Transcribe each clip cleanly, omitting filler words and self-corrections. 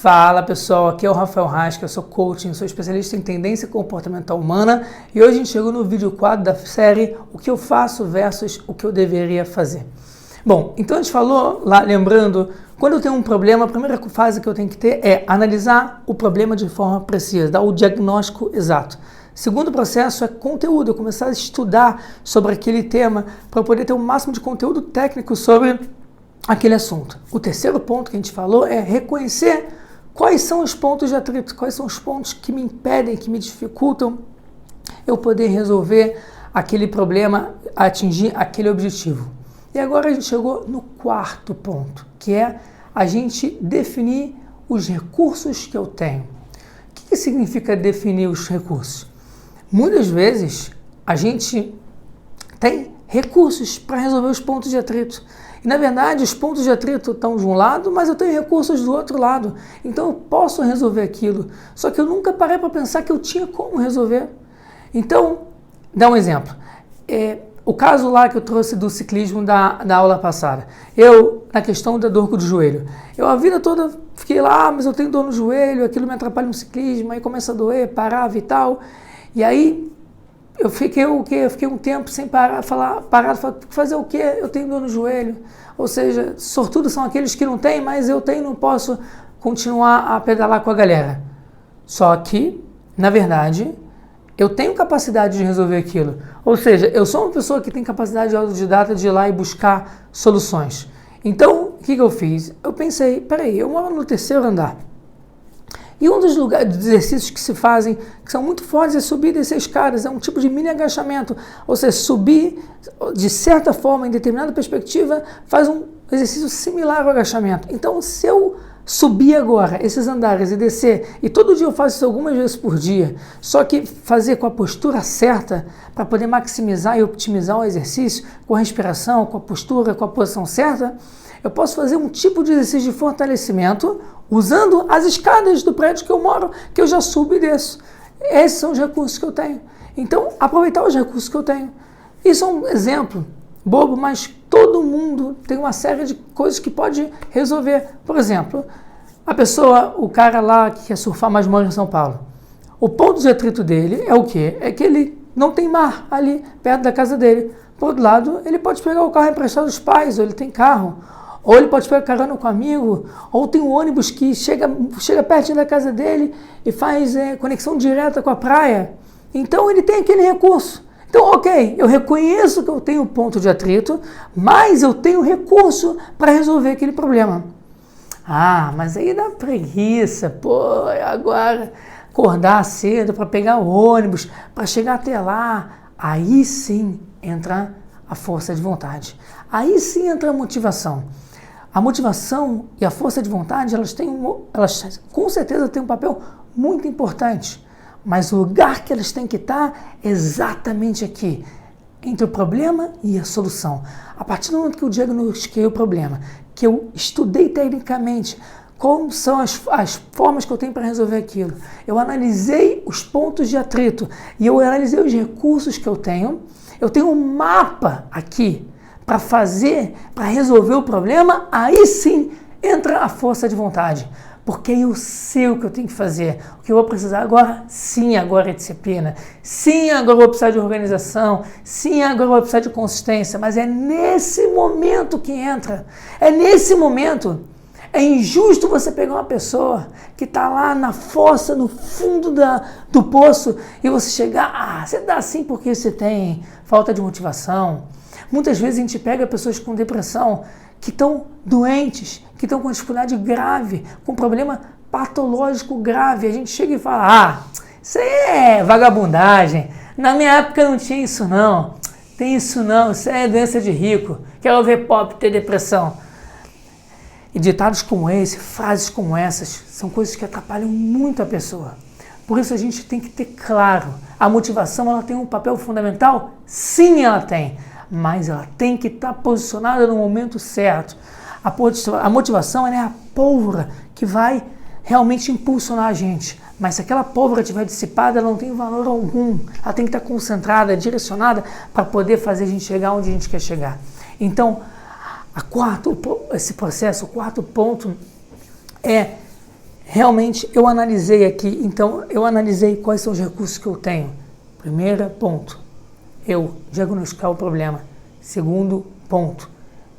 Fala pessoal, aqui é o Rafael Rasca, eu sou coaching, sou especialista em tendência comportamental humana e hoje a gente chegou no vídeo 4 da série O que eu faço versus o que eu deveria fazer. Bom, então a gente falou lá, lembrando, quando eu tenho um problema, a primeira fase que eu tenho que ter é analisar o problema de forma precisa, dar o diagnóstico exato. Segundo processo é conteúdo, eu começar a estudar sobre aquele tema para poder ter o máximo de conteúdo técnico sobre aquele assunto. O terceiro ponto que a gente falou é reconhecer quais são os pontos de atrito, quais são os pontos que me impedem, que me dificultam eu poder resolver aquele problema, atingir aquele objetivo. E agora a gente chegou no quarto ponto, que é a gente definir os recursos que eu tenho. O que significa definir os recursos? Muitas vezes a gente tem recursos para resolver os pontos de atrito. E, na verdade, os pontos de atrito estão de um lado, mas eu tenho recursos do outro lado. Então, eu posso resolver aquilo. Só que eu nunca parei para pensar que eu tinha como resolver. Então, dá um exemplo. O caso lá que eu trouxe do ciclismo da aula passada. Na questão da dor do joelho. A vida toda fiquei lá, mas eu tenho dor no joelho, aquilo me atrapalha no ciclismo, aí começa a doer, parava e tal. E aí, eu fiquei um tempo sem parado, fazer o quê? Eu tenho dor no joelho. Ou seja, sortudos são aqueles que não têm, mas eu tenho, não posso continuar a pedalar com a galera. Só que, na verdade, eu tenho capacidade de resolver aquilo. Ou seja, eu sou uma pessoa que tem capacidade autodidata de ir lá e buscar soluções. Então, o que eu fiz? Eu pensei, peraí, eu moro no 3º andar. E um dos exercícios que se fazem, que são muito fortes, é subir e descer escadas. É um tipo de mini agachamento. Ou seja, subir, de certa forma, em determinada perspectiva, faz um exercício similar ao agachamento. Então, se eu subir agora esses andares e descer, e todo dia eu faço isso algumas vezes por dia, só que fazer com a postura certa, para poder maximizar e optimizar o exercício, com a respiração, com a postura, com a posição certa, eu posso fazer um tipo de exercício de fortalecimento usando as escadas do prédio que eu moro, que eu já subo e desço. Esses são os recursos que eu tenho. Então, aproveitar os recursos que eu tenho. Isso é um exemplo bobo, mas todo mundo tem uma série de coisas que pode resolver. Por exemplo, o cara lá que quer surfar, mas mora em São Paulo. O ponto de atrito dele é o quê? É que ele não tem mar ali perto da casa dele. Por outro lado, ele pode pegar o carro emprestado dos pais, ou ele tem carro. Ou ele pode pegar carona com um amigo, ou tem um ônibus que chega pertinho da casa dele e faz conexão direta com a praia. Então ele tem aquele recurso. Então, ok, eu reconheço que eu tenho ponto de atrito, mas eu tenho recurso para resolver aquele problema. Ah, mas aí dá preguiça, pô, agora acordar cedo para pegar o ônibus, para chegar até lá. Aí sim entra a força de vontade. Aí sim entra a motivação. A motivação e a força de vontade, elas com certeza têm um papel muito importante, mas o lugar que elas têm que estar é exatamente aqui, entre o problema e a solução. A partir do momento que eu diagnostiquei o problema, que eu estudei tecnicamente como são as formas que eu tenho para resolver aquilo, eu analisei os pontos de atrito e eu analisei os recursos que eu tenho um mapa aqui para resolver o problema, aí sim entra a força de vontade. Porque eu sei o que eu tenho que fazer. O que eu vou precisar agora? Sim, agora é disciplina. Sim, agora eu vou precisar de organização. Sim, agora eu vou precisar de consistência. Mas é nesse momento que entra. É nesse momento. É injusto você pegar uma pessoa que está lá na fossa, no fundo do poço, e você chegar, você dá assim porque você tem falta de motivação. Muitas vezes a gente pega pessoas com depressão, que estão doentes, que estão com dificuldade grave, com problema patológico grave. A gente chega e fala, isso aí é vagabundagem, na minha época não tinha isso não, tem isso não, isso é doença de rico, quero ver pobre ter depressão. E ditados como esse, frases como essas, são coisas que atrapalham muito a pessoa. Por isso a gente tem que ter claro, a motivação ela tem um papel fundamental? Sim, ela tem. Mas ela tem que estar posicionada no momento certo. A motivação é a pólvora que vai realmente impulsionar a gente. Mas se aquela pólvora estiver dissipada, ela não tem valor algum. Ela tem que estar concentrada, direcionada para poder fazer a gente chegar onde a gente quer chegar. Então, o quarto ponto é realmente eu analisei aqui, então eu analisei quais são os recursos que eu tenho. Primeiro ponto, eu diagnosticar o problema. Segundo ponto,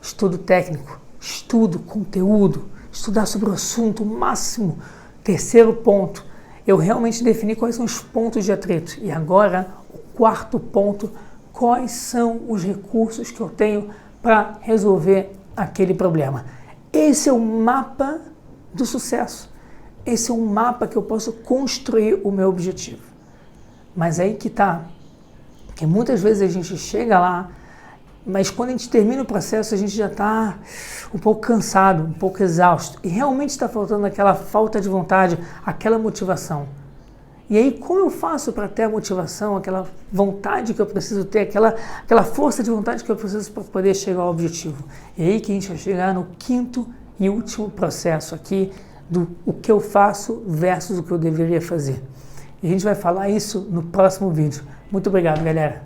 estudo técnico, estudo conteúdo, estudar sobre o assunto o máximo. Terceiro ponto, eu realmente defini quais são os pontos de atrito. E agora, o quarto ponto, quais são os recursos que eu tenho para resolver aquele problema. Esse é o mapa do sucesso. Esse é um mapa que eu posso construir o meu objetivo. Mas aí que tá, que muitas vezes a gente chega lá, mas quando a gente termina o processo a gente já está um pouco cansado, um pouco exausto. E realmente está faltando aquela falta de vontade, aquela motivação. E aí como eu faço para ter a motivação, aquela vontade que eu preciso ter, aquela força de vontade que eu preciso para poder chegar ao objetivo? E aí que a gente vai chegar no quinto e último processo aqui, do o que eu faço versus o que eu deveria fazer. E a gente vai falar isso no próximo vídeo. Muito obrigado, galera.